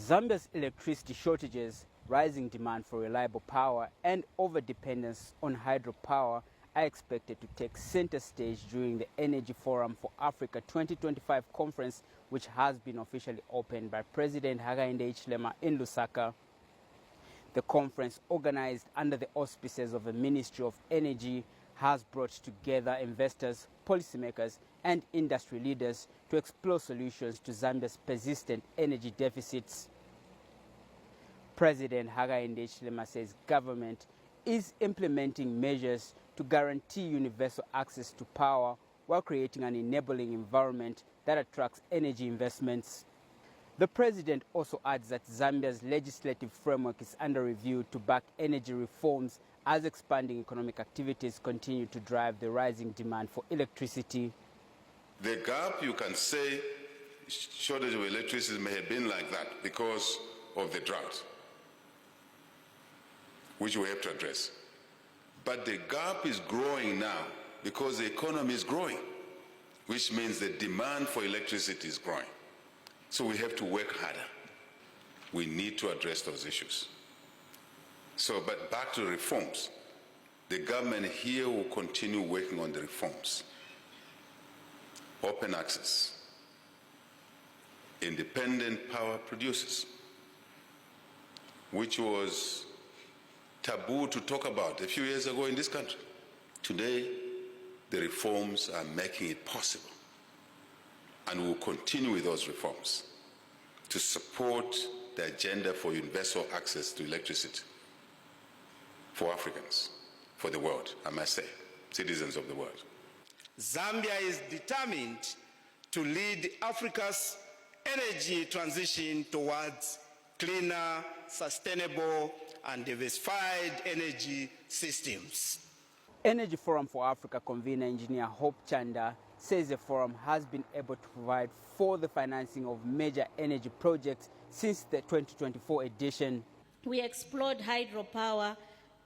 Zambia's electricity shortages, rising demand for reliable power, and overdependence on hydropower are expected to take center stage during the Energy Forum for Africa 2025 conference, which has been officially opened by President Hakainde Hichilema in Lusaka. The conference, organized under the auspices of the Ministry of Energy, has brought together investors, policymakers, and industry leaders to explore solutions to Zambia's persistent energy deficits. President Hakainde Hichilema says government is implementing measures to guarantee universal access to power while creating an enabling environment that attracts energy investments. The president also adds that Zambia's legislative framework is under review to back energy reforms as expanding economic activities continue to drive the rising demand for electricity. The gap, you can say, shortage of electricity may have been like that because of the drought, which we have to address. But the gap is growing now because the economy is growing, which means the demand for electricity is growing. So we have to work harder. We need to address those issues. But back to the reforms. The government here will continue working on the reforms. Open access, independent power producers, which was taboo to talk about a few years ago in this country. Today, the reforms are making it possible. And we'll continue with those reforms to support the agenda for universal access to electricity for Africans, for the world, I must say, citizens of the world. Zambia is determined to lead Africa's energy transition towards cleaner, sustainable, and diversified energy systems. Energy Forum for Africa convener engineer Hope Chanda says the forum has been able to provide for the financing of major energy projects since the 2024 edition. We explored hydropower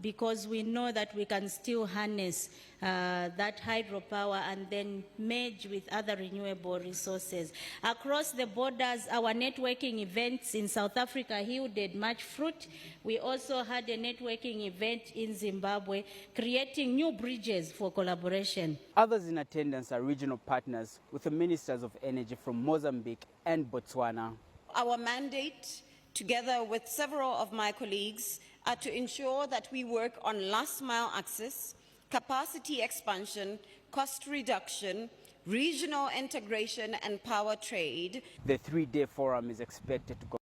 because we know that we can still harness that hydropower and then merge with other renewable resources. Across the borders, our networking events in South Africa yielded much fruit. We also had a networking event in Zimbabwe, creating new bridges for collaboration. Others in attendance are regional partners with the ministers of energy from Mozambique and Botswana. Our mandate, together with several of my colleagues, are to ensure that we work on last-mile access, capacity expansion, cost reduction, regional integration, and power trade. The three-day forum is expected to